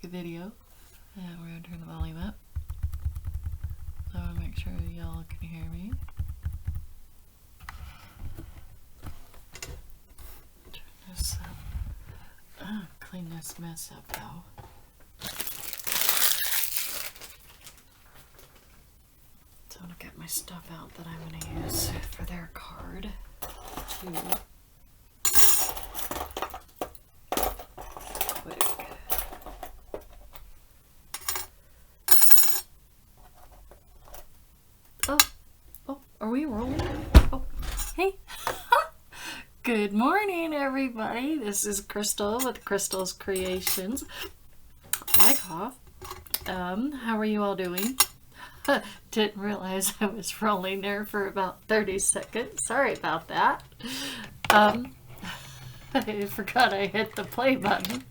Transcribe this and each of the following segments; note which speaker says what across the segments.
Speaker 1: the video. And we're going to turn the volume up. So I want to make sure y'all can hear me. Turn this up. Oh, clean this mess up though. So I'll get my stuff out that I'm going to use for their card too. Are we rolling? Oh, hey. Good morning, everybody. This is Crystal with Crystal's Creations. Bye, cough. How are you all doing? Didn't realize I was rolling there for about 30 seconds. Sorry about that. I forgot I hit the play button.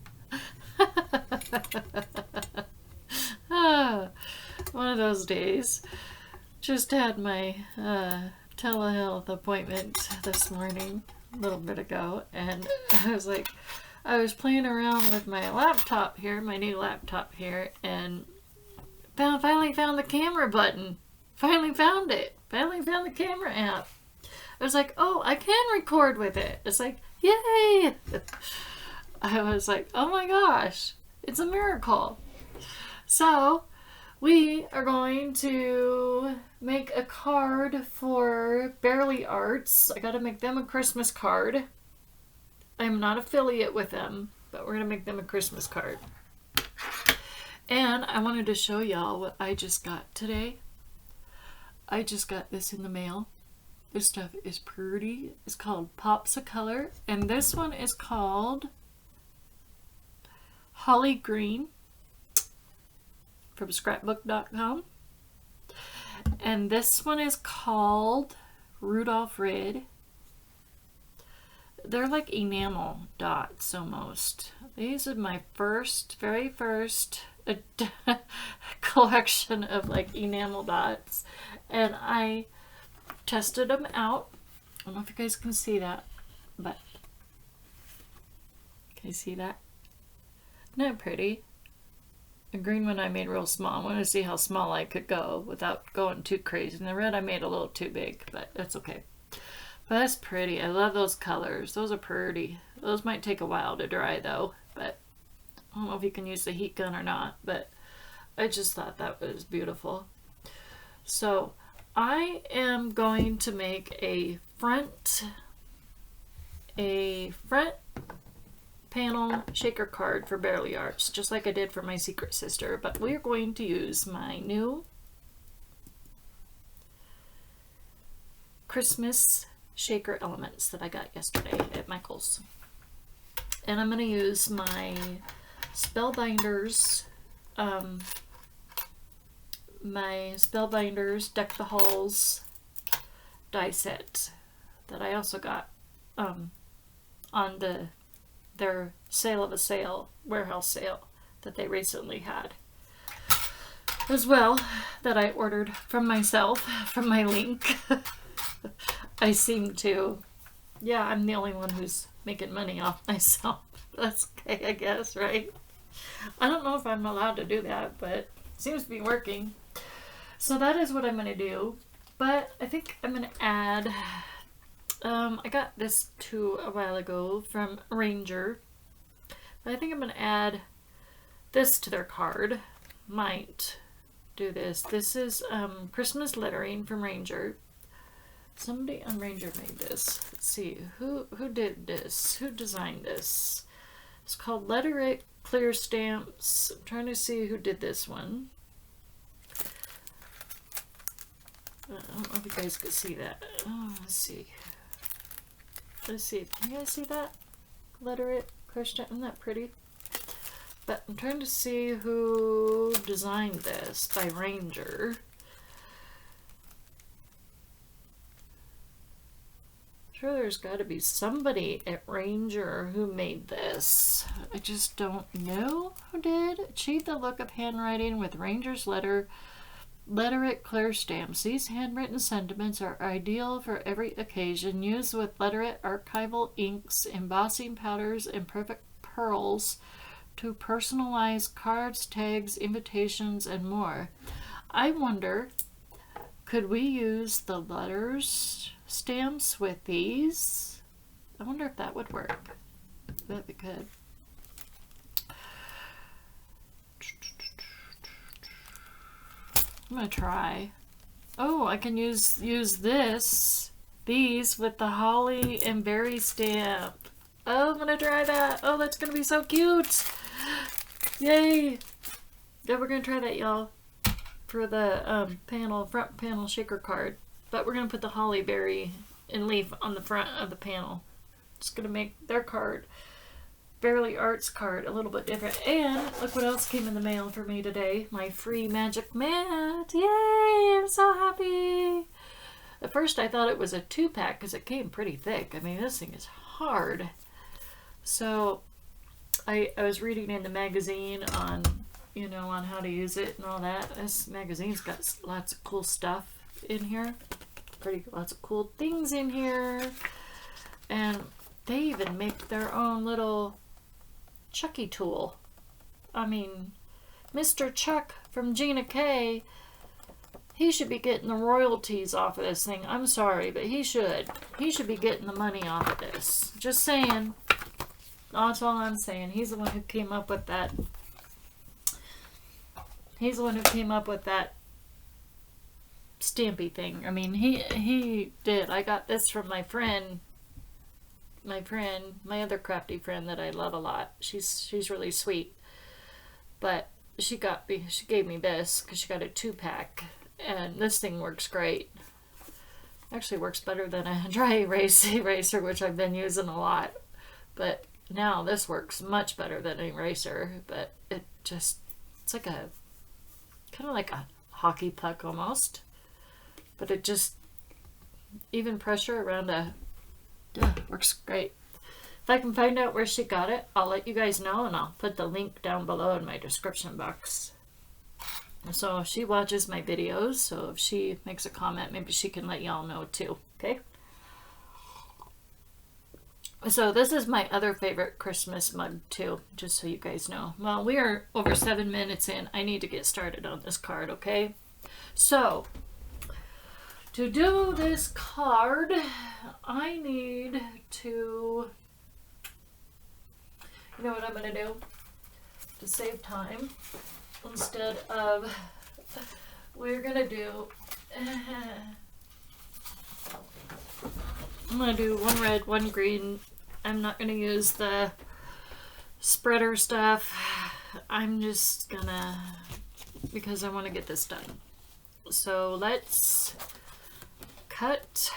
Speaker 1: One of those days. Just had my telehealth appointment this morning, a little bit ago, and I was playing around with my laptop here, my new laptop here, and finally found the camera button. Finally found it. Finally found the camera app. I was like, oh, I can record with it. It's like, yay! I was like, oh my gosh, it's a miracle. So we are going to make a card for Barely Arts. I gotta make them a Christmas card. I'm not affiliate with them, but we're gonna make them a Christmas card. And I wanted to show y'all what I just got today. I just got this in the mail. This stuff is pretty. It's called Pops of Color, and this one is called Holly Green from scrapbook.com. And this one is called Rudolph Red. They're like enamel dots almost. These are my very first collection of like enamel dots. And I tested them out. I don't know if you guys can see that, but can you see that? Isn't that pretty? The green one I made real small. I wanted to see how small I could go without going too crazy. And the red I made a little too big, but that's okay. But that's pretty. I love those colors. Those are pretty. Those might take a while to dry though, but I don't know if you can use the heat gun or not, but I just thought that was beautiful. So I am going to make a front panel shaker card for Barely Arts, just like I did for my Secret Sister, but we're going to use my new Christmas shaker elements that I got yesterday at Michael's. And I'm going to use my Spellbinders Deck the Halls die set that I also got on their sale of a sale, warehouse sale that they recently had as well, that I ordered from myself, from my link. I seem to, yeah, I'm the only one who's making money off myself. That's okay, I guess, right? I don't know if I'm allowed to do that, but it seems to be working. So that is what I'm going to do, but I think I'm going to add, I got this too a while ago from Ranger, but I think I'm going to add this to their card. Might do this. This is Christmas lettering from Ranger. Somebody on Ranger made this. Let's see, who did this? Who designed this? It's called Letter It Clear Stamps. I'm trying to see who did this one. I don't know if you guys could see that. Oh, let's see. Let's see. Can you guys see that? Letter It Clear Stamp. Isn't that pretty? But I'm trying to see who designed this by Ranger. Sure, there's got to be somebody at Ranger who made this. I just don't know who did. Achieve the look of handwriting with Ranger's Letter It Clear Stamps. These handwritten sentiments are ideal for every occasion. Used with Letter It archival inks, embossing powders, and perfect pearls. to personalize cards, tags, invitations, and more. I wonder, could we use the letters stamps with these? I wonder if that would work. That'd be good. I'm gonna try. Oh, I can use these with the holly and berry stamp. Oh, I'm gonna try that. Oh, that's gonna be so cute. Yay. Yeah, we're gonna try that, y'all, for the front panel shaker card. But we're gonna put the holly berry and leaf on the front of the panel. It's gonna make their card, Barely Arts card, a little bit different. And look what else came in the mail for me today. My free magic mat. Yay! I'm so happy. At first I thought it was a 2-pack because it came pretty thick. I mean, this thing is hard. So I was reading in the magazine on, on how to use it and all that. This magazine's got lots of cool stuff in here. Lots of cool things in here. And they even make their own little Chucky tool. I mean, Mr. Chuck from Gina K, he should be getting the royalties off of this thing. I'm sorry, but he should. He should be getting the money off of this. Just saying. That's all I'm saying. He's the one who came up with that. He's the one who came up with that stampy thing. I mean, he did. I got this from my other crafty friend that I love a lot. She's really sweet. But she gave me this because she got a 2-pack. And this thing works great. Actually works better than a dry erase eraser, which I've been using a lot. But now this works much better than an eraser. But it's like kind of like a hockey puck almost. But it just, even pressure around works great. If I can find out where she got it, I'll let you guys know, and I'll put the link down below in my description box. So she watches my videos, so if she makes a comment, maybe she can let y'all know too, okay? So this is my other favorite Christmas mug too, just so you guys know. Well, we are over 7 minutes in. I need to get started on this card, okay? So, to do this card, I need to, you know what I'm going to do? To save time, instead of, we're going to do, I'm going to do one red, one green. I'm not going to use the spreader stuff. I'm just going to, because I want to get this done. So let's cut.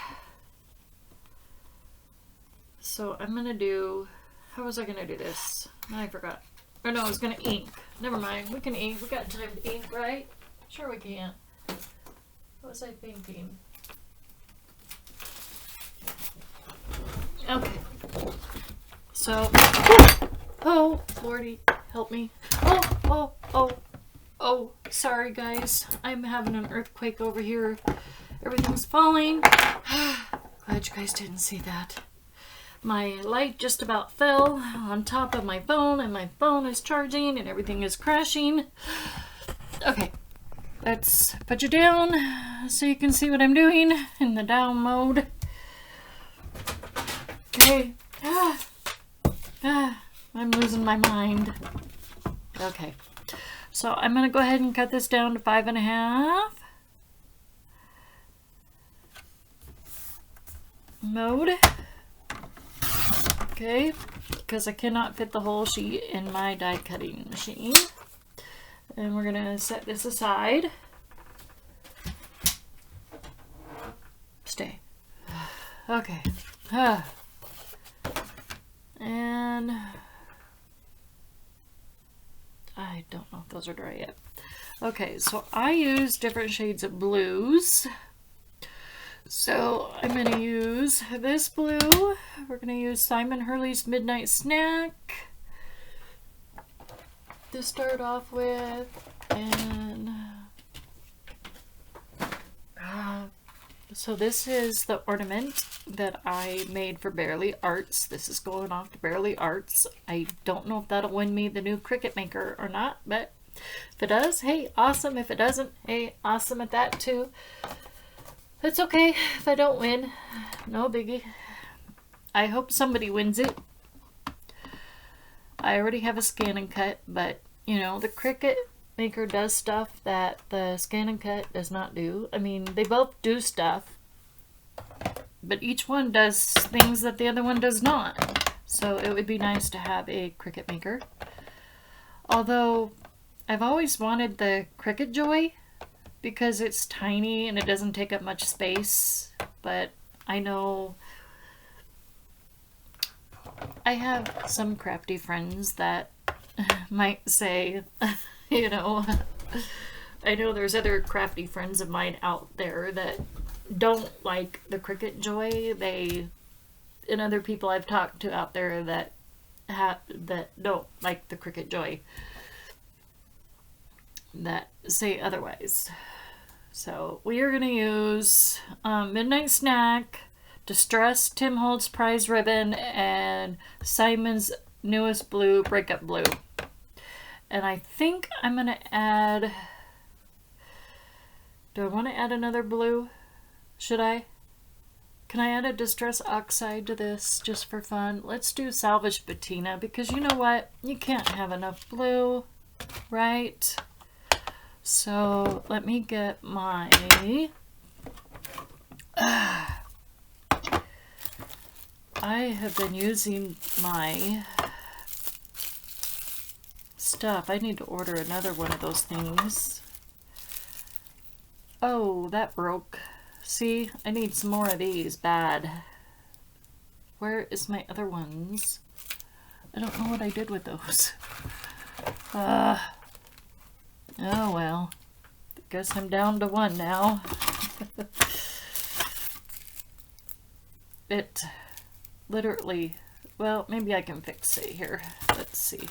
Speaker 1: So I'm going to do, how was I going to do this? I forgot. Or no, I was going to ink. Never mind. We can ink. We got time to ink, right? Sure we can. What was I thinking? Okay. So, oh, Lordy, help me. Oh, sorry guys. I'm having an earthquake over here. Everything's falling. Glad you guys didn't see that. My light just about fell on top of my phone, and my phone is charging and everything is crashing. Okay, let's put you down so you can see what I'm doing in the down mode. Okay. I'm losing my mind. Okay, so I'm going to go ahead and cut this down to 5.5. Mode. Okay, because I cannot fit the whole sheet in my die cutting machine. And we're going to set this aside. Stay. Okay. And I don't know if those are dry yet. Okay, so I use different shades of blues. So I'm going to use this blue. We're going to use Simon Hurley's Midnight Snack to start off with. And So this is the ornament that I made for Barely Arts. This is going off to Barely Arts. I don't know if that'll win me the new Cricut maker or not, but if it does, hey, awesome. If it doesn't, hey, awesome at that too. It's okay if I don't win. No biggie. I hope somebody wins it. I already have a scan and cut, but you know, the Cricut maker does stuff that the scan and cut does not do. I mean, they both do stuff, but each one does things that the other one does not. So it would be nice to have a Cricut maker. Although I've always wanted the Cricut Joy because it's tiny and it doesn't take up much space, but I know I have some crafty friends that might say, you know, I know there's other crafty friends of mine out there that don't like the Cricut Joy. And other people I've talked to out there that don't like the Cricut Joy, that say otherwise. So we are going to use Midnight Snack, Distress Tim Holtz Prize Ribbon, and Simon's newest blue, Breakup Blue. And I think I'm going to add... Do I want to add another blue? Should I? Can I add a Distress Oxide to this just for fun? Let's do Salvage Patina, because you know what? You can't have enough blue, right? So let me get my... I have been using my stuff. I need to order another one of those things. Oh, that broke. See, I need some more of these bad. Where is my other ones? I don't know what I did with those. Oh well. Guess I'm down to one now. It literally, well, maybe I can fix it here. Let's see.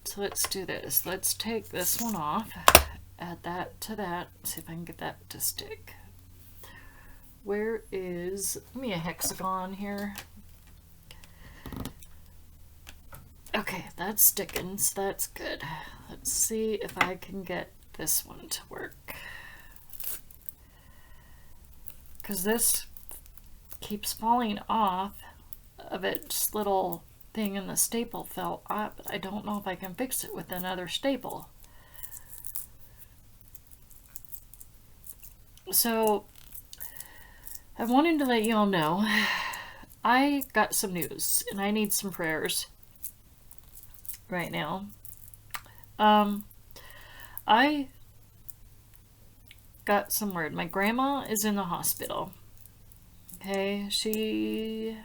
Speaker 1: So let's do this. Let's take this one off, add that to that, see if I can get that to stick. Where is, give me a hexagon here. Okay, that's sticking, so that's good. Let's see if I can get this one to work. Because this keeps falling off of its little thing, and the staple fell off, but I don't know if I can fix it with another staple. So I wanted to let you all know I got some news and I need some prayers right now. I got some word. My grandma is in the hospital. Okay, she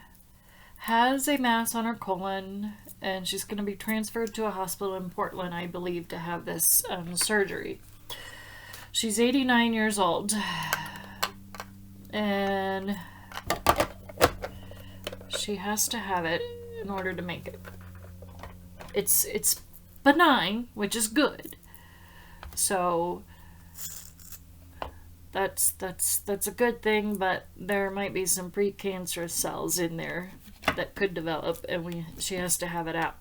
Speaker 1: has a mass on her colon, and she's going to be transferred to a hospital in Portland, I believe, to have this surgery. She's 89 years old, and she has to have it in order to make it. It's benign, which is good. So that's a good thing, but there might be some precancerous cells in there that could develop, and she has to have it out.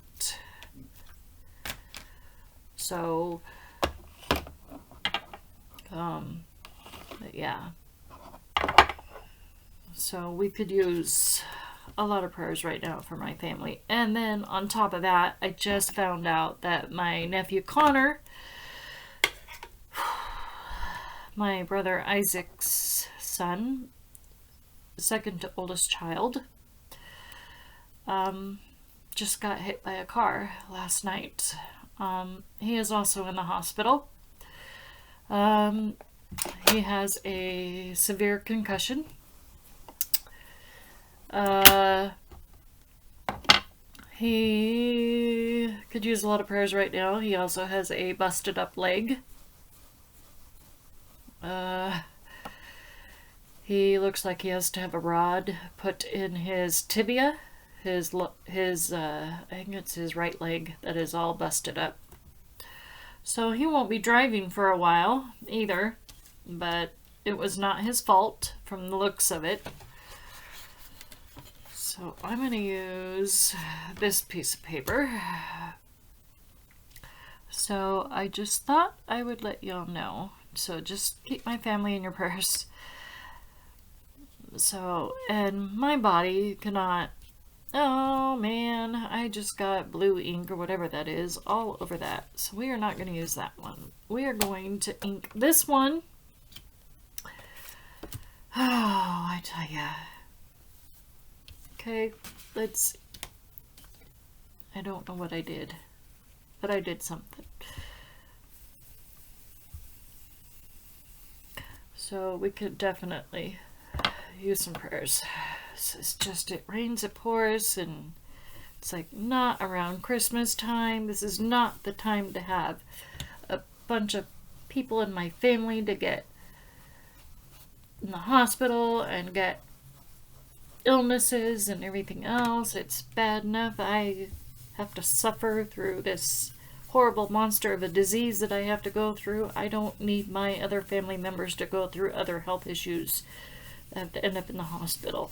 Speaker 1: So but yeah, so we could use a lot of prayers right now for my family. And then on top of that, I just found out that my nephew Connor, my brother Isaac's son, second to oldest child, just got hit by a car last night. He is also in the hospital. He has a severe concussion. He could use a lot of prayers right now. He also has a busted up leg. He looks like he has to have a rod put in his tibia, his I think it's his right leg that is all busted up. So he won't be driving for a while either, but it was not his fault from the looks of it. So I'm going to use this piece of paper. So I just thought I would let y'all know. So just keep my family in your prayers. So, and my body cannot, oh man, I just got blue ink or whatever that is all over that. So we are not going to use that one. We are going to ink this one. Oh, I tell ya. Okay, let's, I don't know what I did, but I did something. So we could definitely use some prayers. This is just, it rains, it pours, and it's like not around Christmas time. This is not the time to have a bunch of people in my family to get in the hospital and get illnesses and everything else. It's bad enough I have to suffer through this horrible monster of a disease that I have to go through. I don't need my other family members to go through other health issues that have to end up in the hospital.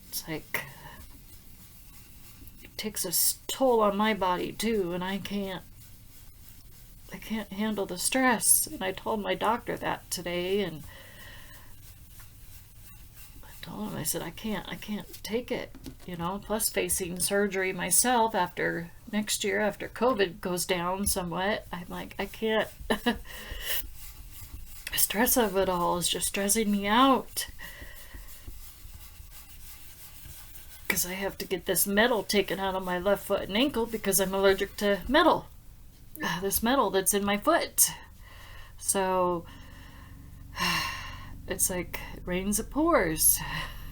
Speaker 1: It's like, it takes a toll on my body too, and I can't handle the stress. And I told my doctor that today, and told him, I said, I can't take it, you know, plus facing surgery myself after next year, after COVID goes down somewhat. I'm like, I can't. The stress of it all is just stressing me out, because I have to get this metal taken out of my left foot and ankle because I'm allergic to metal, this metal that's in my foot. So it's like, it rains, it pours.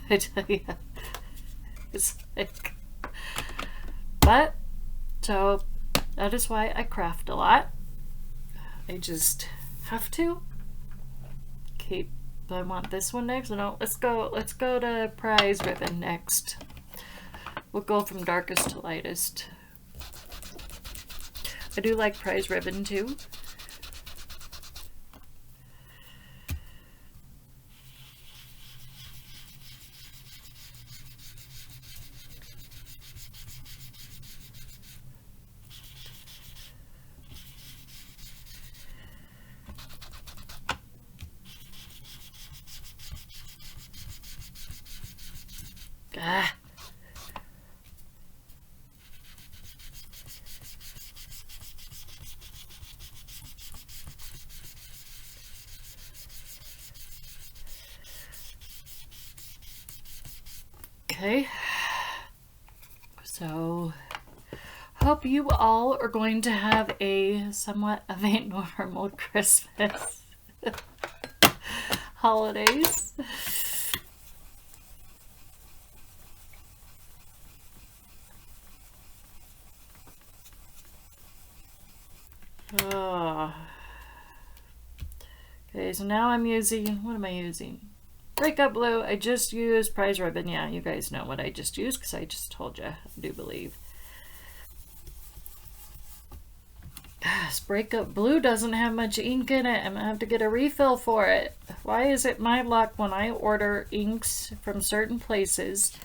Speaker 1: I tell you. It's like, but, so, that is why I craft a lot. I just have to. Keep, I want this one next. No, let's go to prize ribbon next. We'll go from darkest to lightest. I do like prize ribbon too. Ah. Okay, so hope you all are going to have a somewhat of a normal Christmas holidays. Oh. Okay, so now I'm using, what am I using? Cricut Blue. I just used prize ribbon. Yeah, you guys know what I just used because I just told you, I do believe. This Breakup Blue doesn't have much ink in it. I'm gonna have to get a refill for it. Why is it my luck when I order inks from certain places,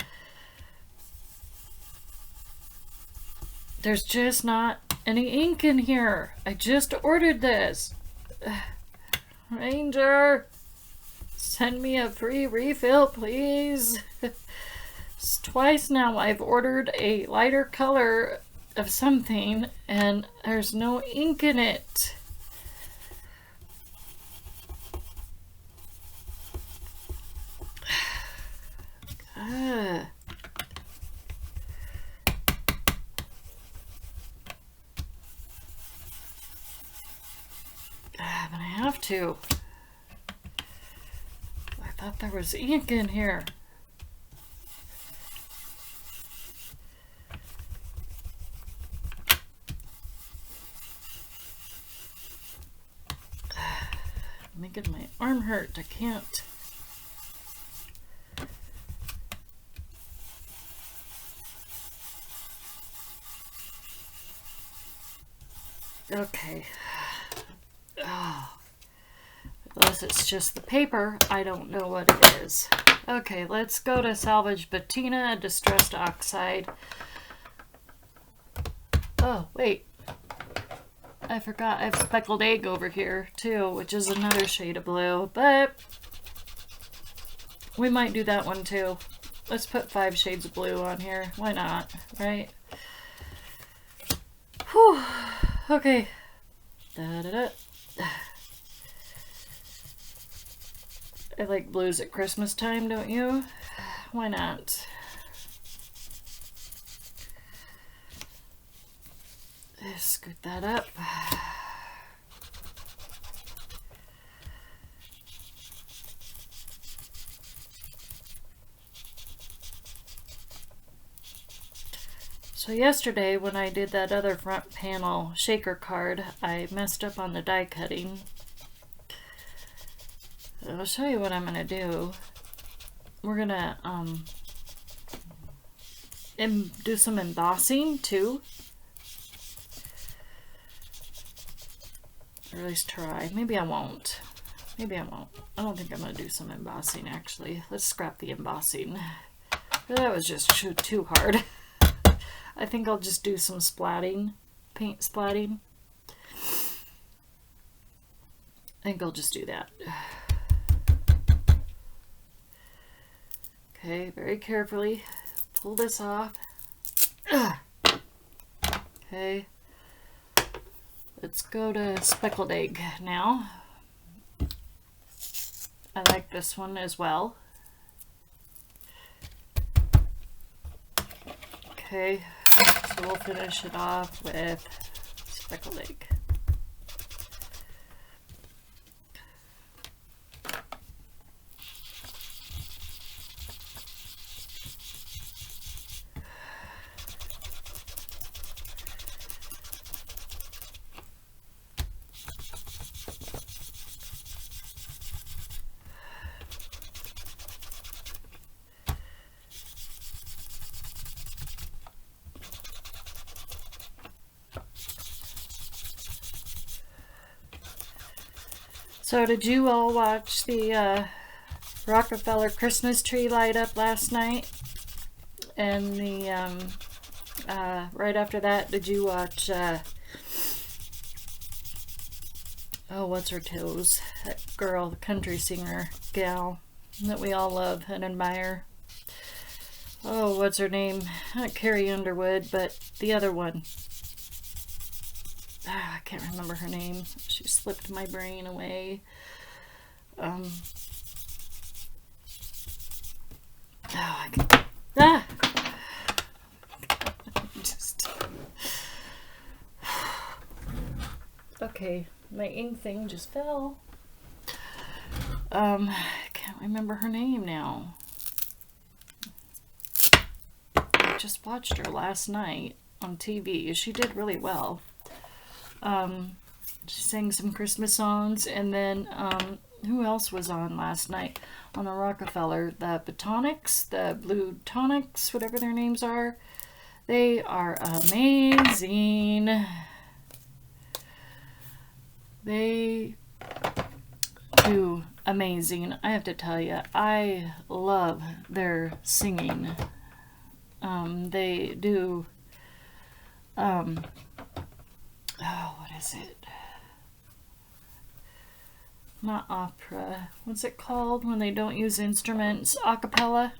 Speaker 1: there's just not any ink in here? I just ordered this. Ranger, send me a free refill, please. It's twice now I've ordered a lighter color of something and there's no ink in it. I'm gonna have to. I thought there was ink in here. Making my arm hurt. I can't. Okay. Oh, Unless it's just the paper, I don't know what it is. Okay, let's go to Salvage Patina, Distressed Oxide. Oh, wait. I forgot I have Speckled Egg over here, too, which is another shade of blue, but we might do that one, too. Let's put 5 shades of blue on here. Why not, right? Whew. Okay. Da-da-da. I like blues at Christmas time, don't you? Why not? Scoot that up. So yesterday when I did that other front panel shaker card, I messed up on the die cutting. I'll show you what I'm gonna do. We're gonna do some embossing too. Or at least try. Maybe I won't. Maybe I won't. I don't think I'm gonna do some embossing actually. Let's scrap the embossing. That was just too hard. I think I'll just do some splatting, paint splatting. I think I'll just do that. Okay, very carefully pull this off. Okay, let's go to Speckled Egg now. I like this one as well. Okay, so we'll finish it off with Speckled Egg. So did you all watch the Rockefeller Christmas tree light up last night? And the right after that, did you watch oh, what's her toes? That girl, the country singer gal that we all love and admire. Oh, what's her name? Not Carrie Underwood, but the other one. I can't remember her name. She slipped my brain away. Just okay. My ink thing just fell. I can't remember her name now. I just watched her last night on TV. She did really well. She sang some Christmas songs, and then who else was on last night on the Rockefeller? The Botonics, the Blue Tonics, whatever their names are. They are amazing. They do amazing. I have to tell you, I love their singing. They do oh, what is it? Not opera. What's it called when they don't use instruments? Acapella.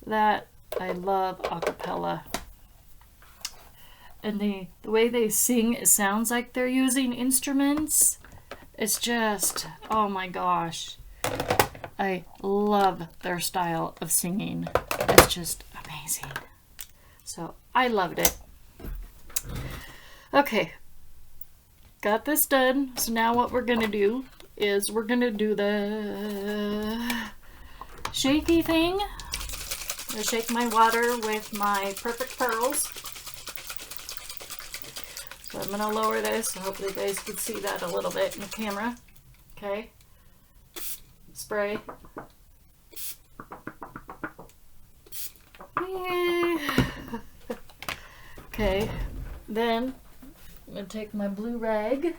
Speaker 1: That, I love acapella. And the way they sing, it sounds like they're using instruments. It's just, oh my gosh. I love their style of singing. It's just amazing. So, I loved it. Okay, got this done. So now what we're going to do is we're going to do the shaky thing. I'm going to shake my water with my Perfect Pearls. So I'm going to lower this so hopefully you guys can see that a little bit in the camera. Okay, spray. Okay, then I'm going to take my blue rag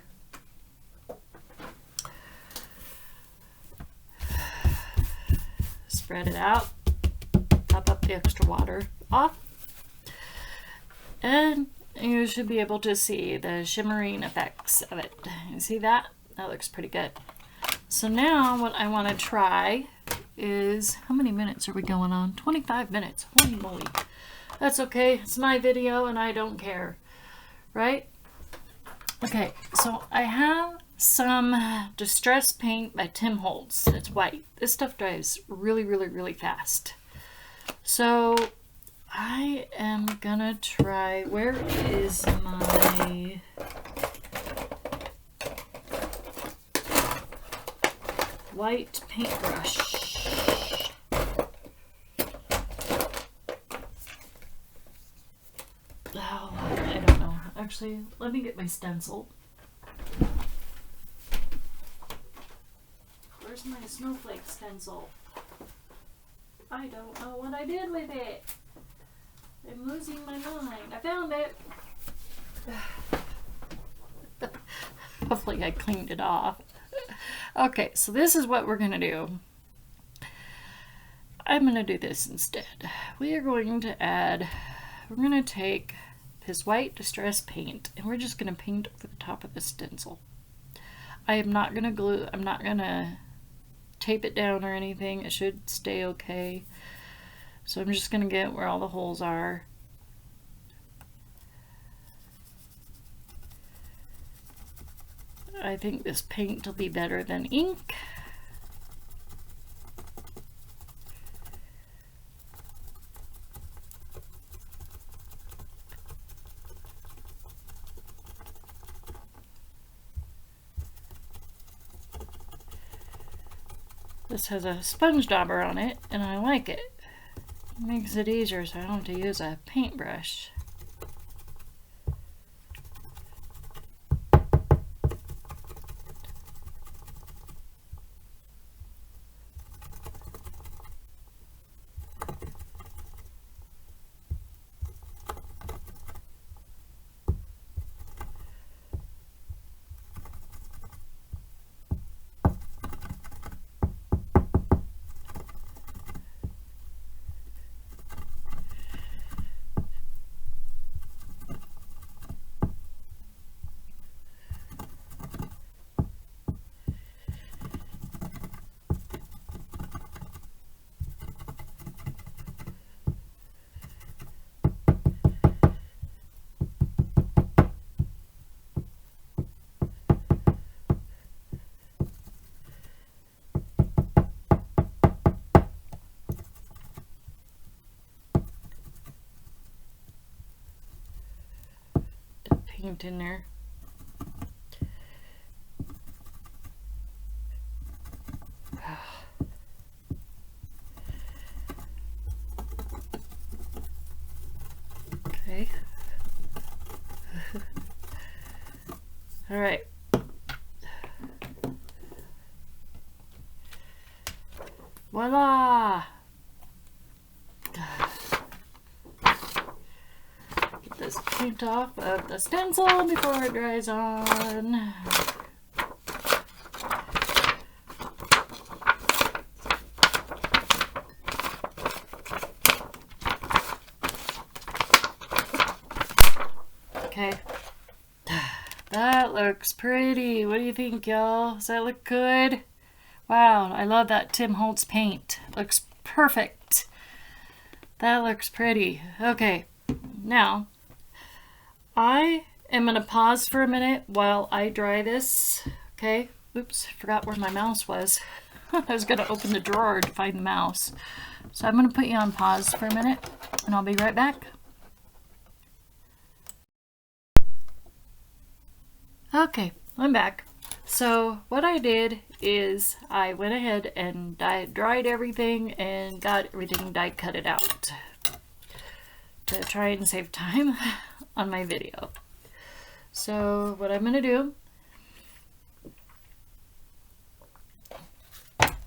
Speaker 1: spread it out, top up the extra water off, and you should be able to see the shimmering effects of it. You see that? That looks pretty good. So now what I want to try is, how many minutes are we going on? 25 minutes. Holy moly. That's okay. It's my video and I don't care. Right? Okay, so I have some Distress Paint by Tim Holtz. It's white. This stuff dries really, really, really fast. So I am gonna try, where is my white paintbrush? Oh, I don't know. Actually, let me get my stencil. Where's my snowflake stencil? I don't know what I did with it. I'm losing my mind. I found it. Hopefully I cleaned it off. Okay, so this is what we're going to do. I'm going to do this instead. We are going to add, we're going to take this white Distress Paint and we're just going to paint over the top of the stencil. I am not going to glue, I'm not going to tape it down or anything. It should stay okay. So I'm just going to get where all the holes are. I think this paint will be better than ink. This has a sponge dauber on it and I like it. It makes it easier so I don't have to use a paintbrush. Paint in there. Okay. All right. Voila! Get this paint off of the stencil before it dries on. Okay. That looks pretty. What do you think, y'all? Does that look good? Wow, I love that Tim Holtz paint. Looks perfect. That looks pretty. Okay, now I am going to pause for a minute while I dry this. Okay, oops, forgot where my mouse was. I was going to open the drawer to find the mouse. So I'm going to put you on pause for a minute and I'll be right back. Okay, I'm back. So what I did is I went ahead and dried everything and got everything die cutted out to try and save time on my video. So what I'm going to do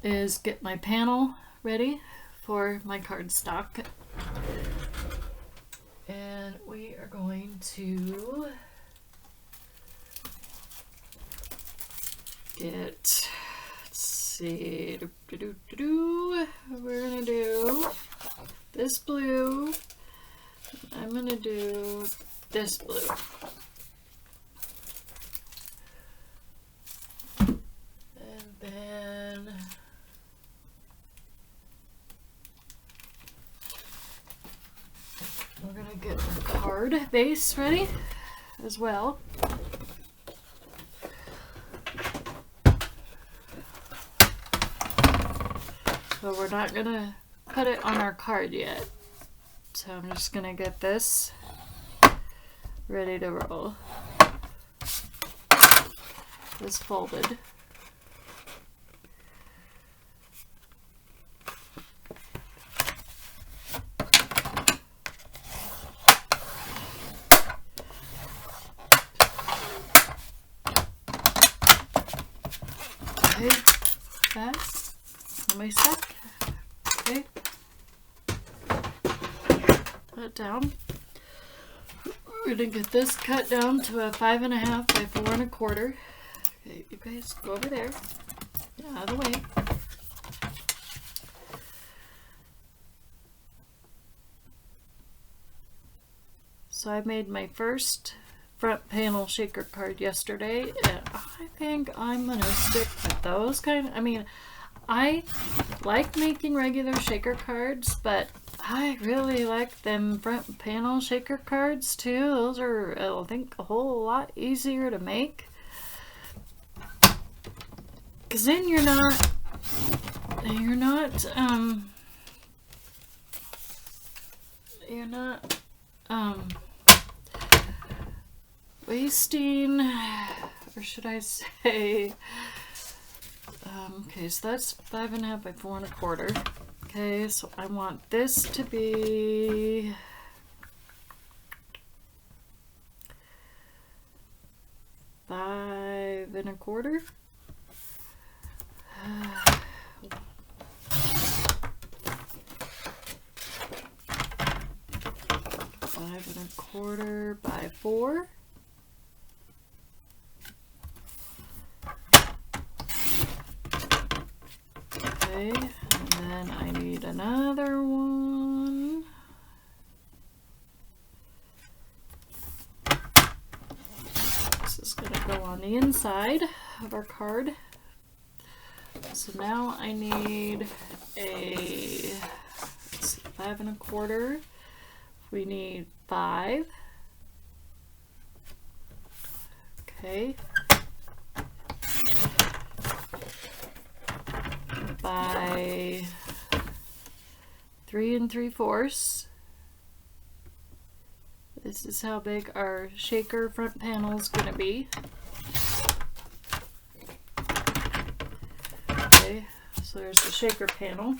Speaker 1: is get my panel ready for my cardstock. And we are going to get, let's see. We're gonna do this blue. I'm gonna do this blue. And then we're gonna get our card base ready as well. So we're not gonna put it on our card yet. So I'm just gonna get this ready to roll. This folded. Okay, that. Am I stuck? Okay. Put it down. We're gonna get this cut down to a 5.5 by 4 1/4. Okay, you guys go over there. Get out of the way. So I made my first front panel shaker card yesterday, and I think I'm gonna stick with those kind of, I mean, I like making regular shaker cards, but I really like them front panel shaker cards too. Those are, I think, a whole lot easier to make. Because then you're not wasting, or should I say, okay, so that's 5.5 by 4 1/4. Okay, so I want this to be 5 1/4. 5 1/4 by 4. Okay, and then I need another one. This is going to go on the inside of our card. So now I need a, let's see, 5 1/4. We need 5. Okay. By 3 3/4. This is how big our shaker front panel is going to be. Okay, so there's the shaker panel.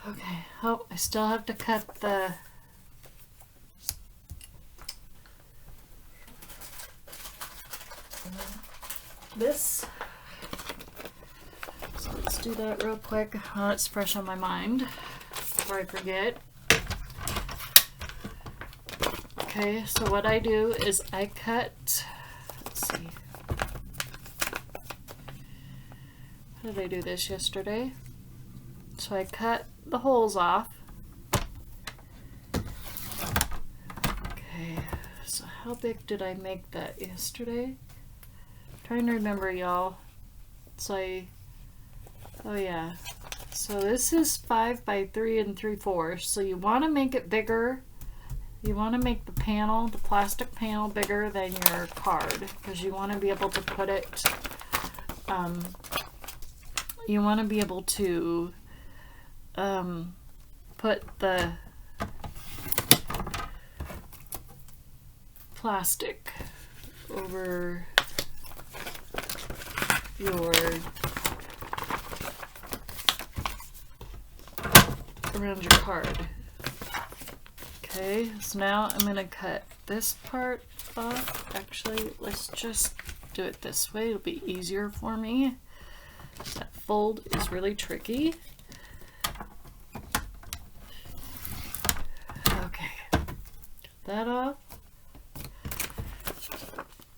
Speaker 1: Okay, oh, I still have to cut this. So let's do that real quick while it's fresh on my mind before I forget. Okay, so what I do is I cut, let's see, how did I do this yesterday? So I cut the holes off. Okay, so how big did I make that yesterday? Trying to remember, y'all. So oh yeah, so this is 5 by 3 3/4. So you want to make it bigger. You want to make the panel, the plastic panel, bigger than your card, because you want to be able to put it, you want to be able to put the plastic over around your card. Okay, so now I'm going to cut this part off. Actually, let's just do it this way. It'll be easier for me. That fold is really tricky. Okay, cut that off.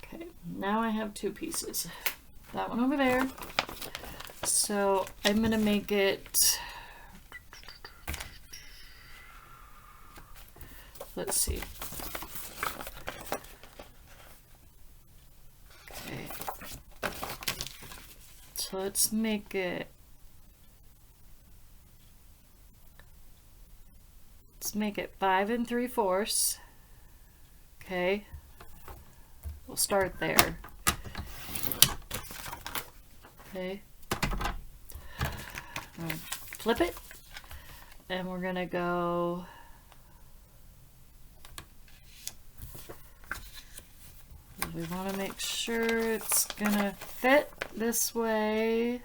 Speaker 1: Okay, now I have two pieces. That one over there. So I'm gonna make it, let's see. Okay. So let's make it, let's make it 5 3/4. Okay. We'll start there. Okay. Flip it, and we're gonna go we want to make sure it's gonna fit this way.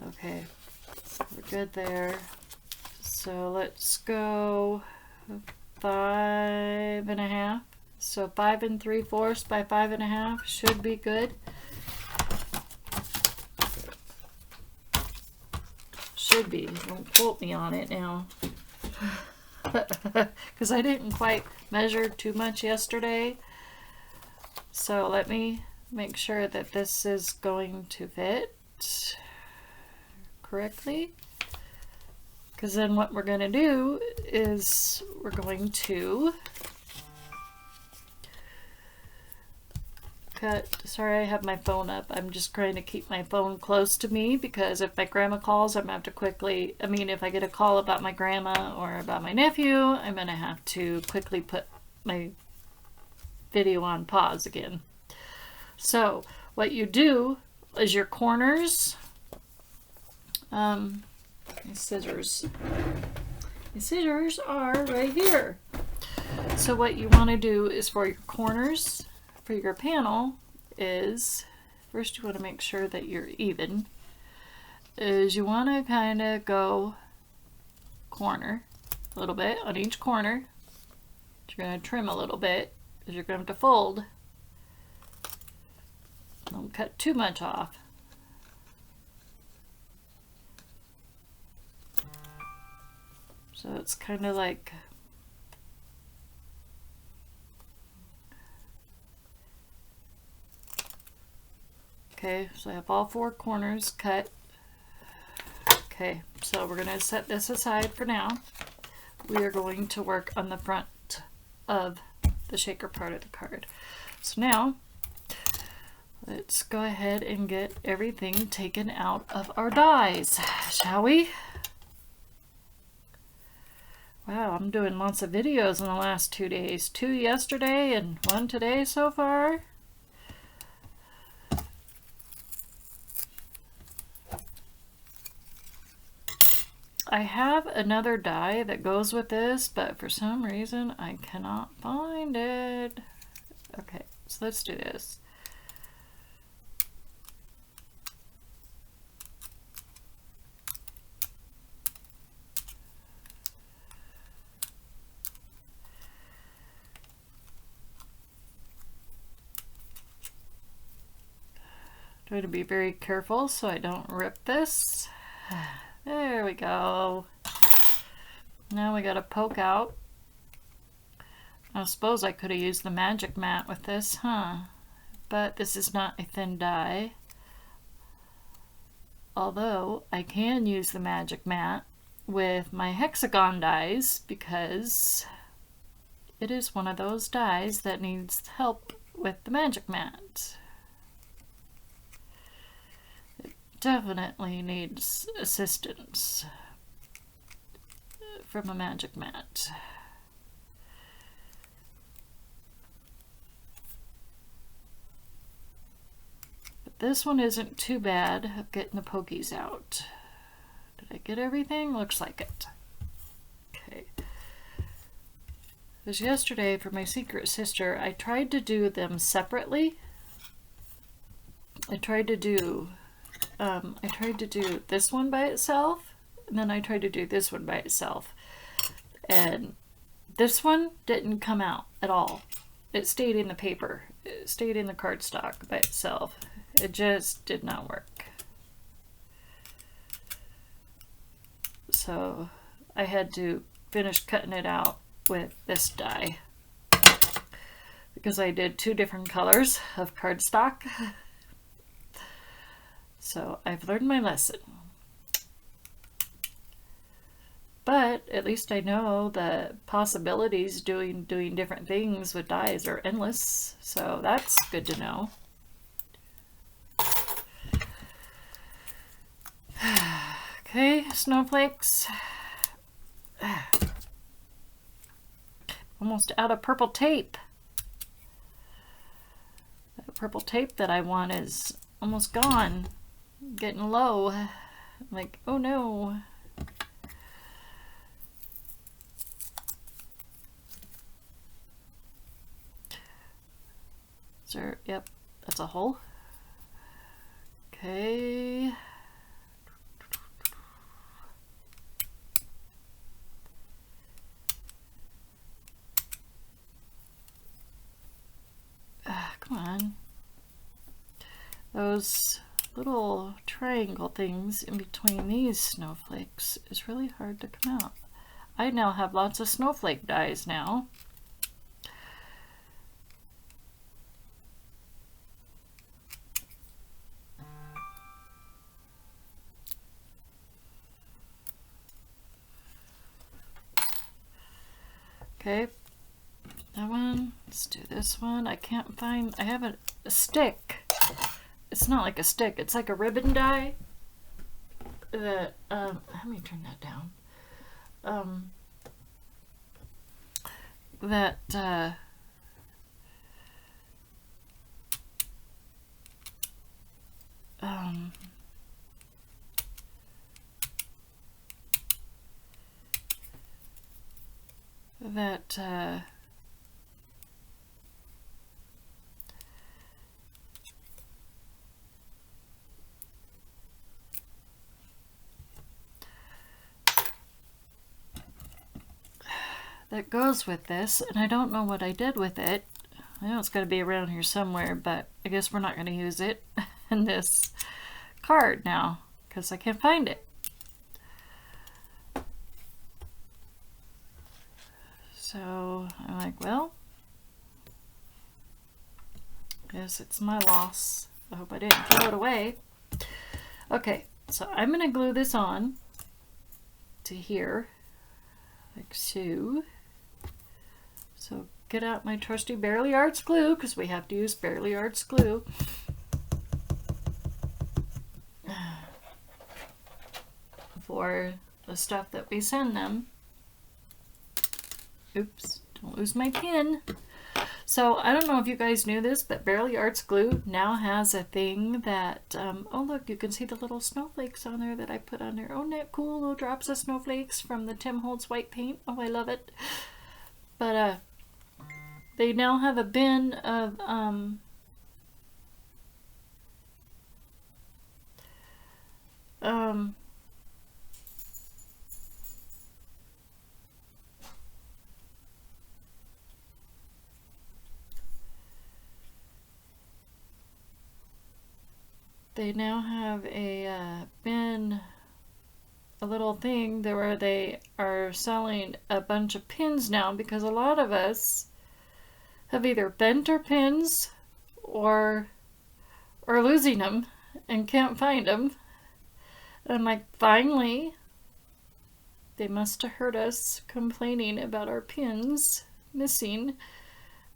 Speaker 1: Okay, we're good there. So let's go 5 1/2. So 5 3/4 by 5 1/2 should be good. Should be. Don't quote me on it now. Because I didn't quite measure too much yesterday. So let me make sure that this is going to fit correctly. Because then what we're going to do is we're going to cut. Sorry, I have my phone up. I'm just trying to keep my phone close to me because if my grandma calls, I'm going to have to quickly, if I get a call about my grandma or about my nephew, I'm going to have to quickly put my video on pause again. So what you do is your corners, my scissors are right here. So what you want to do is for your corners, for your panel, is first you want to make sure that you're even. Is you want to kind of go corner a little bit on each corner. You're going to trim a little bit because you're going to have to fold. Don't cut too much off. So it's kind of like okay, so I have all 4 corners cut. Okay, so we're going to set this aside for now. We are going to work on the front of the shaker part of the card. So now, let's go ahead and get everything taken out of our dies, shall we? Wow, I'm doing lots of videos in the last 2 days. 2 yesterday and 1 today so far. I have another die that goes with this, but for some reason I cannot find it. Okay, so let's do this. Try to be very careful so I don't rip this. There we go. Now we gotta poke out. I suppose I could have used the magic mat with this, huh? But this is not a thin die. Although I can use the magic mat with my hexagon dies because it is one of those dies that needs help with the magic mat. Definitely needs assistance from a magic mat. But this one isn't too bad of getting the pokies out. Did I get everything? Looks like it. Okay. Because yesterday for my secret sister, I tried to do them separately. I tried to do this one by itself, and then I tried to do this one by itself. And this one didn't come out at all. It stayed in the paper. It stayed in the cardstock by itself. It just did not work. So I had to finish cutting it out with this die because I did 2 different colors of cardstock. So I've learned my lesson. But at least I know the possibilities doing different things with dyes are endless. So that's good to know. Okay, snowflakes. Almost out of purple tape. That purple tape that I want is almost gone. Getting low. I'm like, oh no. Is there, yep, that's a hole. Okay. Come on. Those little triangle things in between these snowflakes is really hard to come out. I now have lots of snowflake dies now. Okay, that one. Let's do this one. I can't find, I have a stick. It's not like a stick, it's like a ribbon die that, let me turn that down. That goes with this, and I don't know what I did with it. I know it's got to be around here somewhere, but I guess we're not going to use it in this card now because I can't find it. So I'm like, well, guess it's my loss. I hope I didn't throw it away. Okay, so I'm going to glue this on to here, like so. So get out my trusty Bearly Arts glue, because we have to use Bearly Arts glue. For the stuff that we send them. Oops, don't lose my pin. So I don't know if you guys knew this, but Bearly Arts glue now has a thing that, oh look, you can see the little snowflakes on there that I put on there. Oh, isn't that cool? Little drops of snowflakes from the Tim Holtz white paint. Oh, I love it. But they now have a bin of they now have a bin, a little thing there where they are selling a bunch of pins now, because a lot of us have either bent our pins or losing them and can't find them. And I'm like, finally, they must have heard us complaining about our pins missing,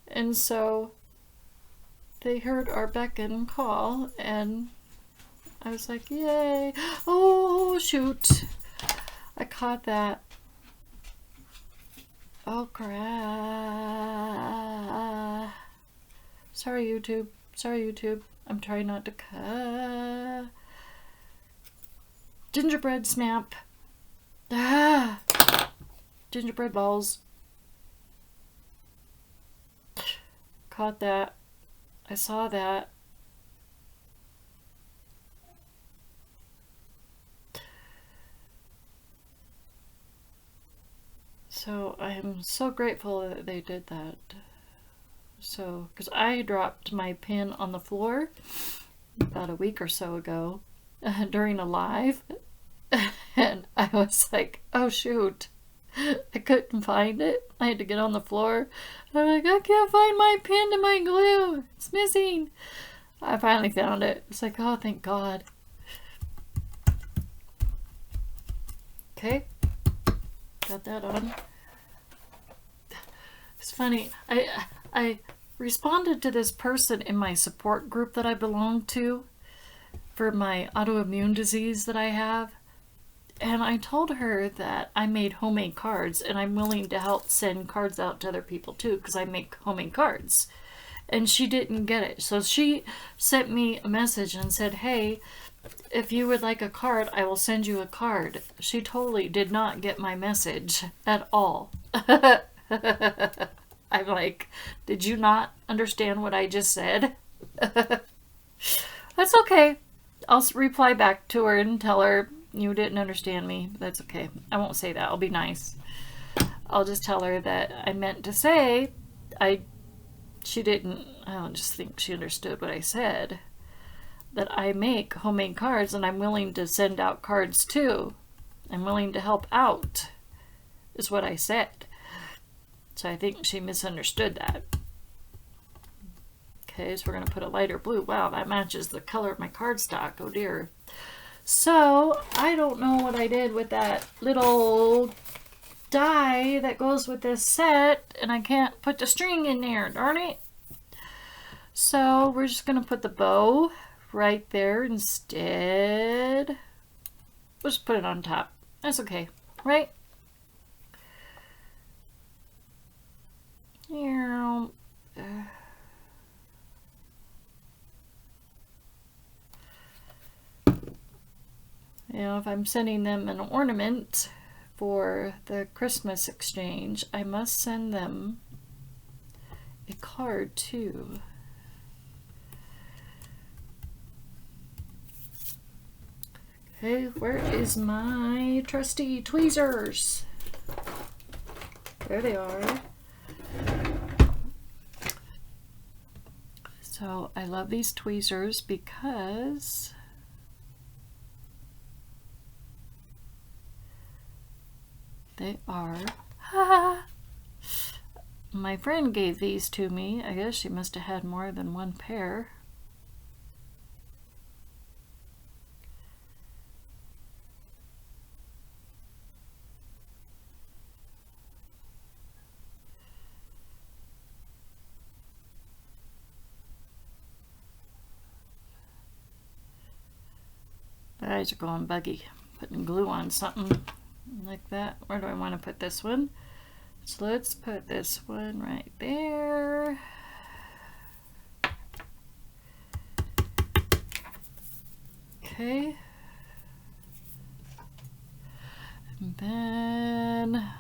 Speaker 1: and so they heard our beck and call, and I was like, yay. Oh shoot, I caught that. Oh crap. Sorry YouTube, sorry YouTube. I'm trying not to cut. Gingerbread snap. Ah, gingerbread balls. Caught that. I saw that. So I am so grateful that they did that. So, because I dropped my pin on the floor about a week or so ago during a live, and I was like, oh shoot, I couldn't find it. I had to get on the floor. I'm like, I can't find my pin to my glue. It's missing. I finally found it. It's like, oh, thank God. Okay. Got that on. It's funny. I responded to this person in my support group that I belong to for my autoimmune disease that I have. And I told her that I made homemade cards and I'm willing to help send cards out to other people too because I make homemade cards. And she didn't get it. So she sent me a message and said, hey, if you would like a card, I will send you a card. She totally did not get my message at all. I'm like, did you not understand what I just said? That's okay. I'll reply back to her and tell her you didn't understand me. That's okay. I won't say that. I'll be nice. I'll just tell her that I meant to say she didn't, I don't just think she understood what I said. That I make homemade cards and I'm willing to send out cards too. I'm willing to help out, is what I said. So I think she misunderstood that. Okay, so we're going to put a lighter blue. Wow, that matches the color of my cardstock. Oh dear. So, I don't know what I did with that little die that goes with this set, and I can't put the string in there, darn it. So, we're just going to put the bow right there instead. We'll just put it on top. That's okay, right? Here. You know, if I'm sending them an ornament for the Christmas exchange, I must send them a card too. Okay, where is my trusty tweezers? There they are. So I love these tweezers because they are, my friend gave these to me. I guess she must have had more than one pair. My eyes are going buggy. Putting glue on something like that. Where do I want to put this one? So let's put this one right there. Okay. And then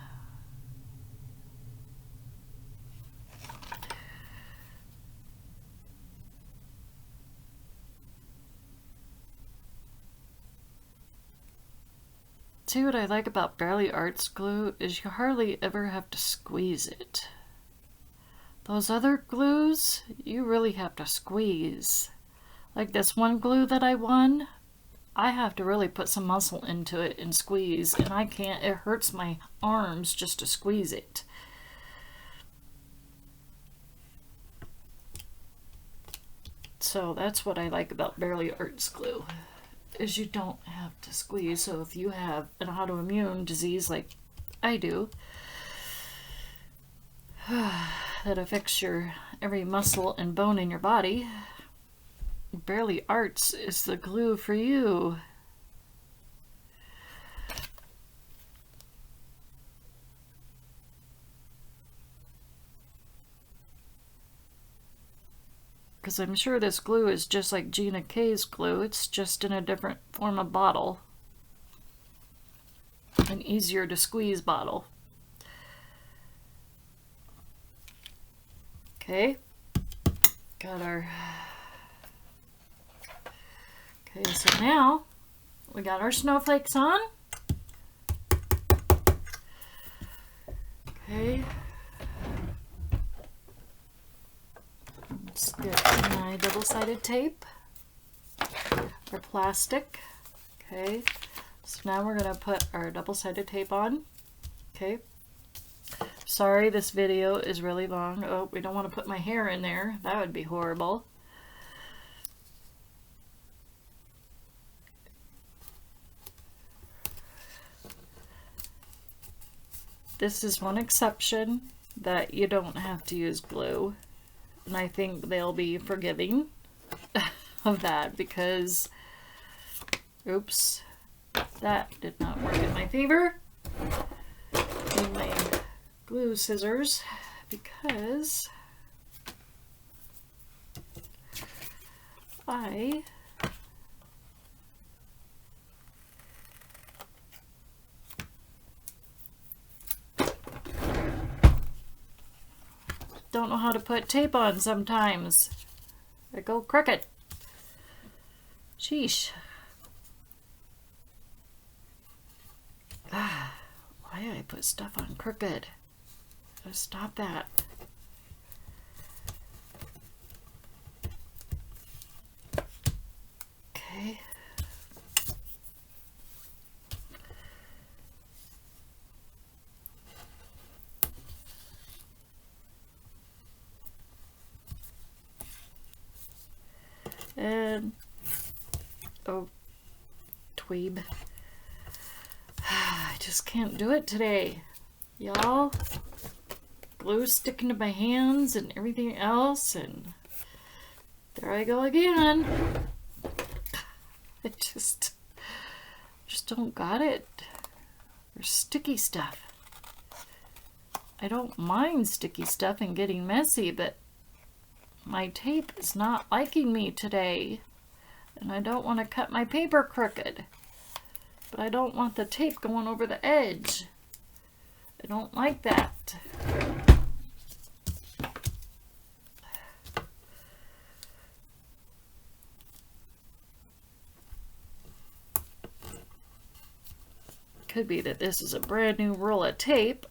Speaker 1: see, what I like about Barely Arts glue is you hardly ever have to squeeze it. Those other glues, you really have to squeeze. Like this one glue that I won, I have to really put some muscle into it and squeeze, and I can't, it hurts my arms just to squeeze it. So that's what I like about Barely Arts glue, is you don't have to squeeze. So if you have an autoimmune disease like I do, that affects your every muscle and bone in your body, Barely Arts is the glue for you. Because I'm sure this glue is just like Gina K's glue. It's just in a different form of bottle. An easier to squeeze bottle. Okay. Got our... Okay, so now we got our snowflakes on. Okay. Let's get my double-sided tape or plastic. Okay, so now we're going to put our double-sided tape on. Okay. Sorry, this video is really long. Oh, we don't want to put my hair in there. That would be horrible. This is one exception that you don't have to use glue. And I think they'll be forgiving of that because, oops, that did not work in my favor. Need my glue scissors because I don't know how to put tape on sometimes. I go Cricut. Sheesh. Why did I put stuff on Cricut? Gotta stop that. Okay. And, oh, dweeb. I just can't do it today. Y'all, glue sticking to my hands and everything else, and there I go again. I just don't got it. There's sticky stuff. I don't mind sticky stuff and getting messy, but my tape is not liking me today, and I don't want to cut my paper crooked, but I don't want the tape going over the edge. I don't like that. Could be that this is a brand new roll of tape.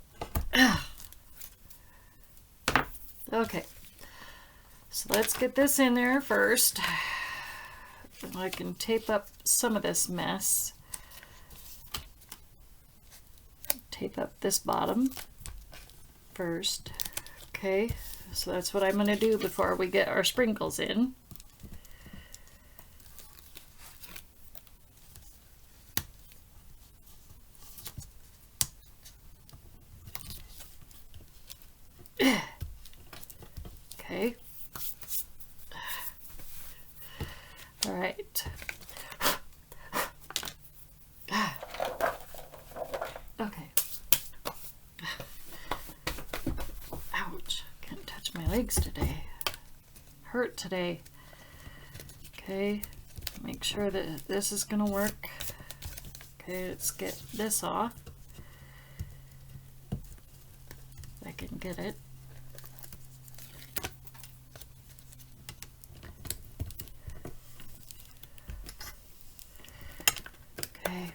Speaker 1: Okay. So let's get this in there first. I can tape up some of this mess. Tape up this bottom first. Okay, so that's what I'm going to do before we get our sprinkles in. Okay. All right. Okay. Ouch. Can't touch my legs today. Hurt today. Okay. Make sure that this is going to work. Okay, let's get this off. If I can get it. Okay.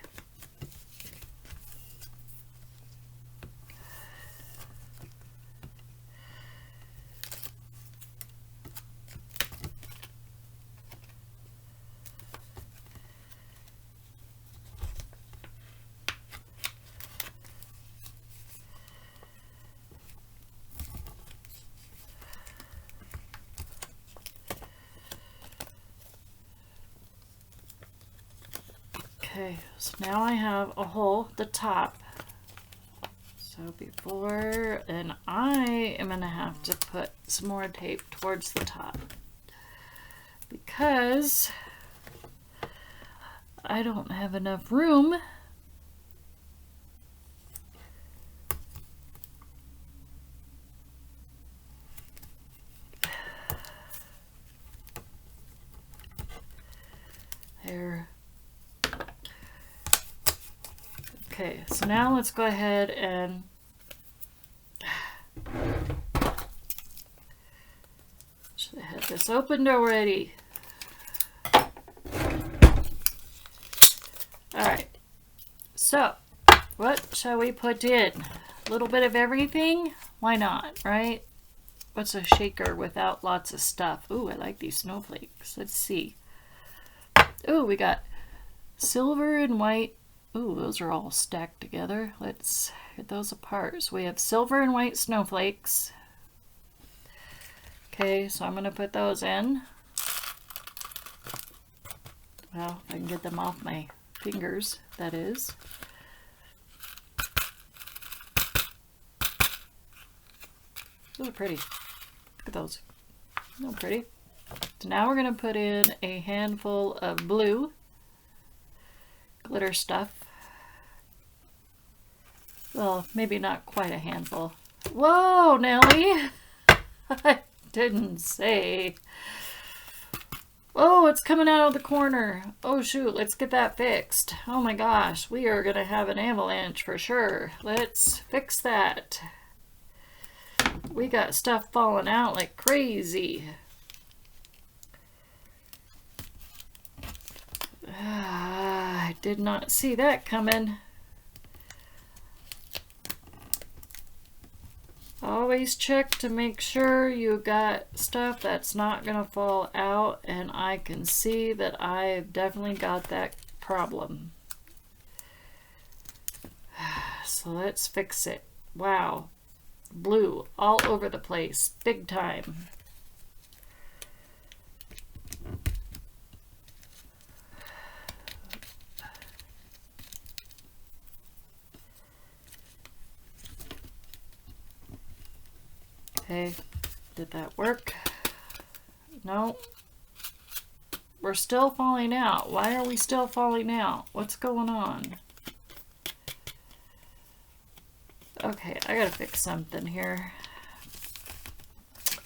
Speaker 1: Okay, so now I have a hole at the top. So before, and I am going to have to put some more tape towards the top because I don't have enough room there. Okay, so now let's go ahead and should have had this opened already. Alright, so what shall we put in? A little bit of everything? Why not, right? What's a shaker without lots of stuff? Ooh, I like these snowflakes. Let's see. Ooh, we got silver and white. Ooh, those are all stacked together. Let's get those apart. So we have silver and white snowflakes. Okay, so I'm going to put those in. Well, if I can get them off my fingers, that is. Those are pretty. Look at those. They're pretty. So now we're going to put in a handful of blue glitter stuff. Well, maybe not quite a handful. Whoa, Nelly! I didn't say. Oh, it's coming out of the corner. Oh shoot, let's get that fixed. Oh my gosh, we are gonna have an avalanche for sure. Let's fix that. We got stuff falling out like crazy. I did not see that coming. Always check to make sure you got stuff that's not gonna fall out, and I can see that I've definitely got that problem. So let's fix it. Wow, blue all over the place, big time. Okay, did that work? No. We're still falling out. Why are we still falling out? What's going on? Okay, I gotta fix something here.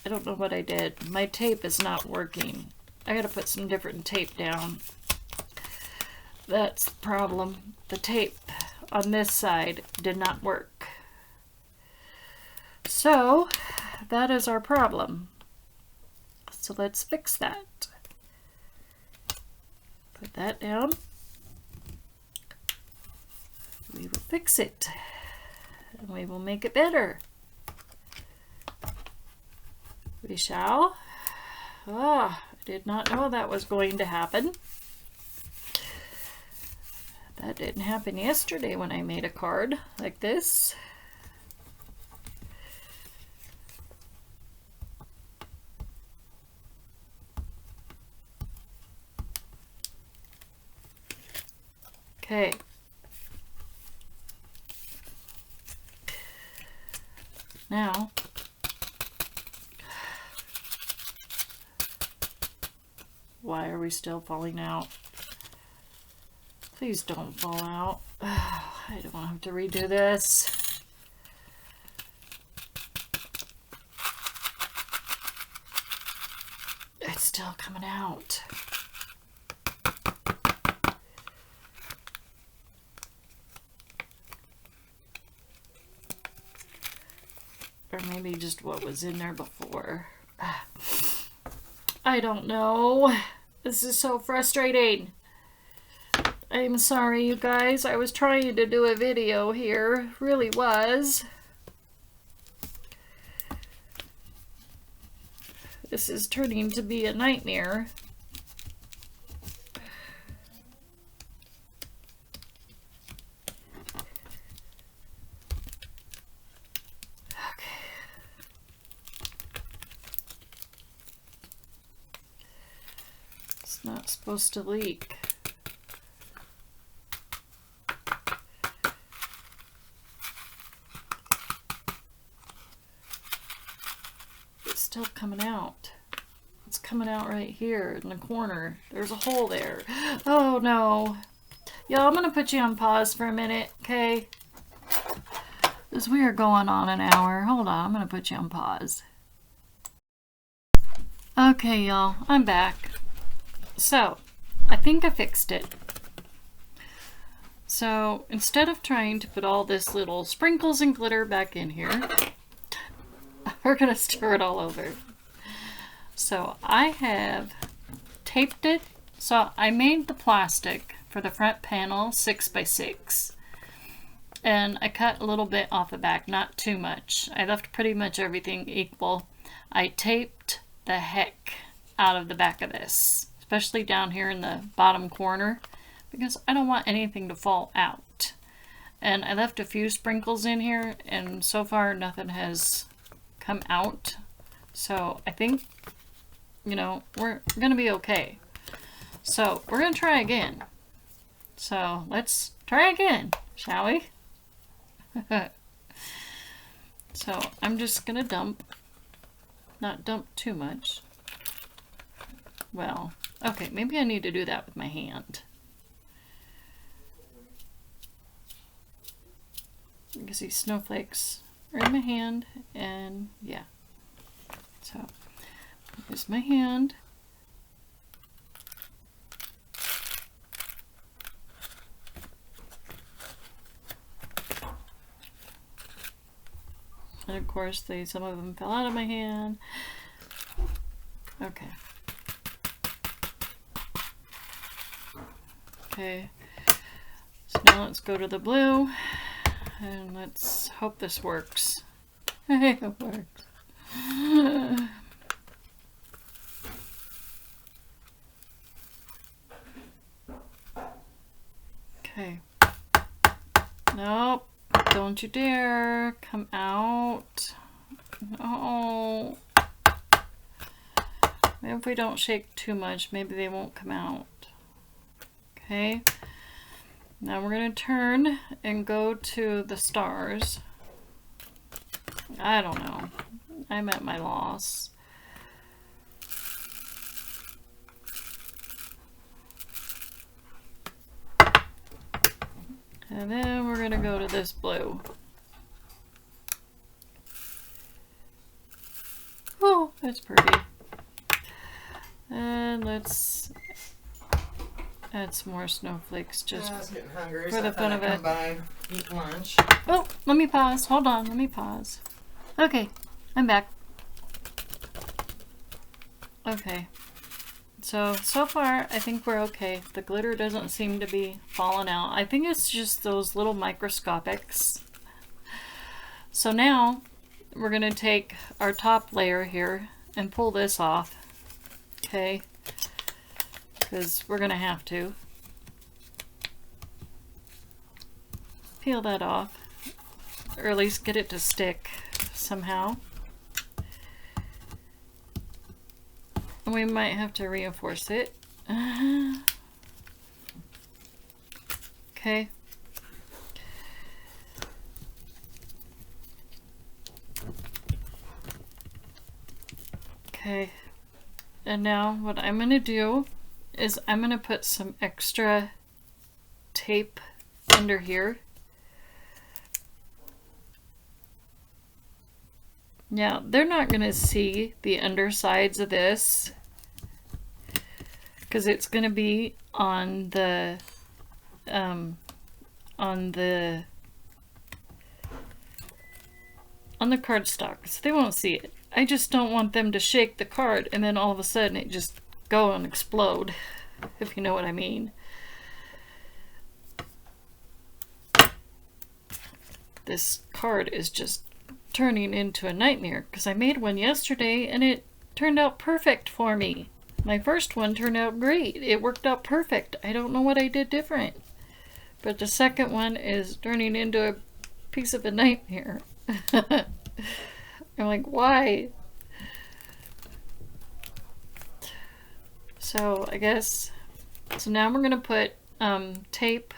Speaker 1: I don't know what I did. My tape is not working. I gotta put some different tape down. That's the problem. The tape on this side did not work. So, that is our problem. So let's fix that. Put that down. We will fix it. And we will make it better. We shall. Ah, I did not know that was going to happen. That didn't happen yesterday when I made a card like this. Okay. Now, why are we still falling out? Please don't fall out. I don't have to redo this. It's still coming out. Or maybe just what was in there before. I don't know. This is so frustrating. I'm sorry, you guys. I was trying to do a video here. Really was. This is turning to be a nightmare. Not supposed to leak. It's still coming out. It's coming out right here in the corner. There's a hole there. Oh no. Y'all, I'm gonna put you on pause for a minute, okay? Because we are going on an hour. Hold on, I'm gonna put you on pause. Okay, y'all, I'm back. So, I think I fixed it. So, instead of trying to put all this little sprinkles and glitter back in here, we're going to stir it all over. So, I have taped it. So, I made the plastic for the front panel 6 by 6. And I cut a little bit off the back, not too much. I left pretty much everything equal. I taped the heck out of the back of this. Especially down here in the bottom corner. because I don't want anything to fall out. And I left a few sprinkles in here, and so far nothing has come out. So I think, you know, we're gonna be okay. So we're gonna try again. So let's try again, shall we? So I'm just gonna dump, not dump too much. Well, okay, maybe I need to do that with my hand. You can see snowflakes are in my hand, and yeah. So here's my hand. And of course, some of them fell out of my hand. Okay. Okay. So now let's go to the blue, and let's hope this works. It works. Okay. Nope. Don't you dare come out. No. Maybe if we don't shake too much, maybe they won't come out. Okay. Now we're going to turn and go to the stars. I don't know. I'm at my loss. And then we're going to go to this blue. Oh, that's pretty. And let's add some more snowflakes just
Speaker 2: I was getting hungry,
Speaker 1: for
Speaker 2: so
Speaker 1: the fun of it.
Speaker 2: Come by, eat lunch.
Speaker 1: Oh, let me pause. Hold on, let me pause. Okay, I'm back. Okay. So far, I think we're okay. The glitter doesn't seem to be falling out. I think it's just those little microscopics. So now, we're going to take our top layer here and pull this off. Okay? Because we're going to have to. Peel that off. Or at least get it to stick somehow. We might have to reinforce it. Okay. Okay. And now what I'm going to do is I'm going to put some extra tape under here. Now, they're not going to see the undersides of this because it's going to be on the cardstock, so they won't see it. I just don't want them to shake the card and then all of a sudden it just go and explode, if you know what I mean. This card is just turning into a nightmare because I made one yesterday and it turned out perfect for me. My first one turned out great. It worked out perfect. I don't know what I did different. But the second one is turning into a piece of a nightmare. I'm like, why? So I guess, so now we're going to put tape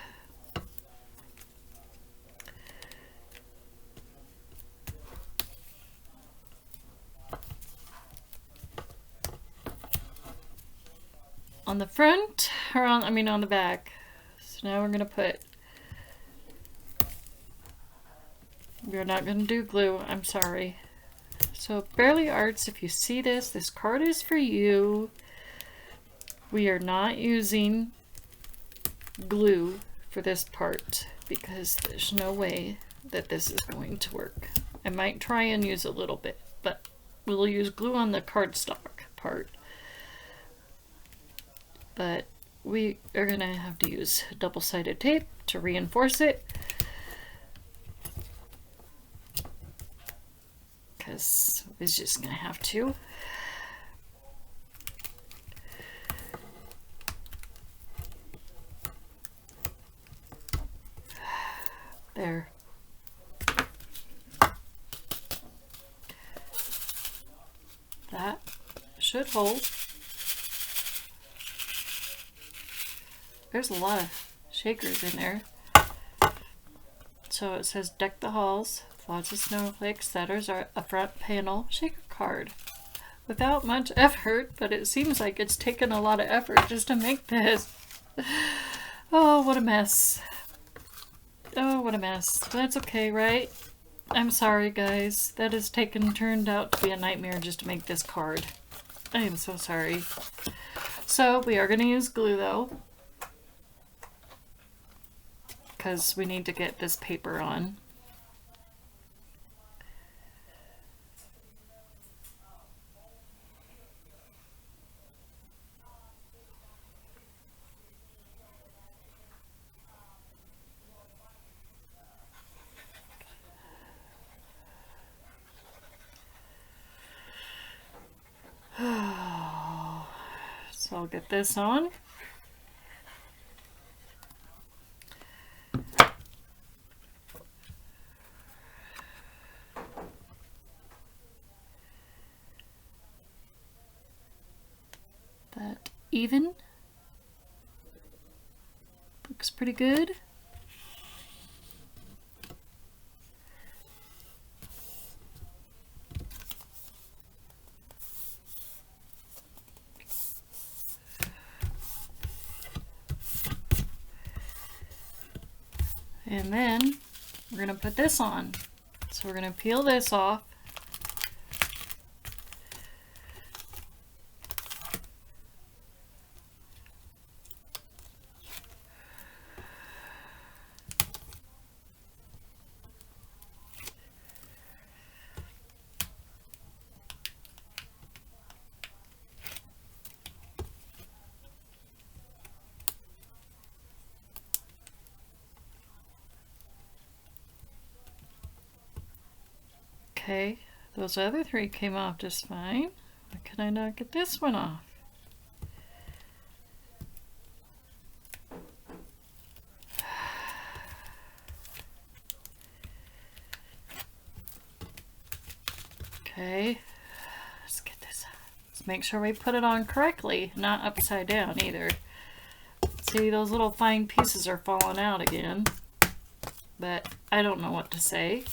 Speaker 1: on the front, or on the back. So now we're going to put, we're not going to do glue, I'm sorry. So Barely Arts, if you see this card is for you. We are not using glue for this part because there's no way that this is going to work. I might try and use a little bit, but we'll use glue on the cardstock part. But we are going to have to use double-sided tape to reinforce it. Because we're just going to have to. That should hold. There's a lot of shakers in there. So it says deck the halls, lots of snowflakes, setters are a front panel shaker card. Without much effort, but it seems like it's taken a lot of effort just to make this. Oh, what a mess. Oh, what a mess. That's okay, right? I'm sorry, guys. That has turned out to be a nightmare just to make this card. I am so sorry. So we are going to use glue though, because we need to get this paper on. So I'll get this on. That even looks pretty good. And then we're going to put this on. So we're going to peel this off. Okay, those other three came off just fine. Why could I not get this one off? Okay, let's get this. Let's make sure we put it on correctly, not upside down either. See, those little fine pieces are falling out again, but I don't know what to say.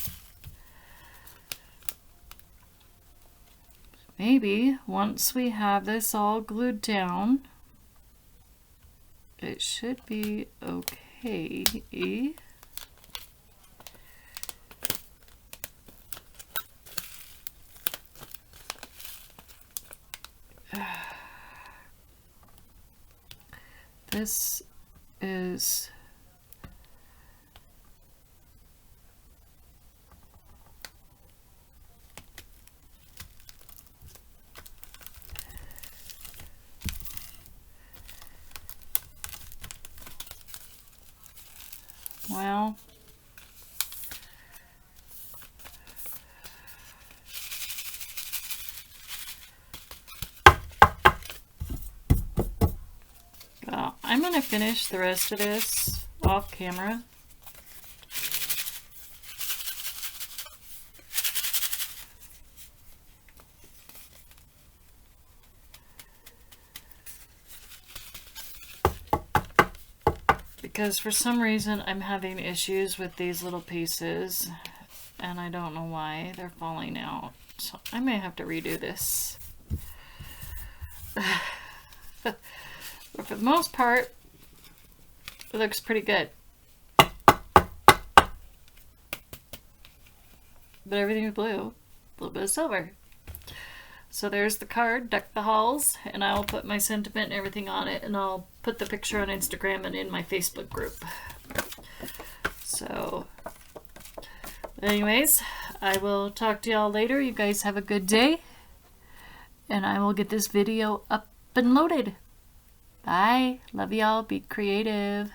Speaker 1: Maybe once we have this all glued down, it should be okay. This is well, I'm going to finish the rest of this off camera. Because for some reason I'm having issues with these little pieces and I don't know why they're falling out. So I may have to redo this. But for the most part, it looks pretty good. But everything's blue, a little bit of silver. So there's the card, Deck the Halls, and I'll put my sentiment and everything on it, and I'll put the picture on Instagram and in my Facebook group. So, anyways, I will talk to y'all later. You guys have a good day, and I will get this video up and loaded. Bye. Love y'all. Be creative.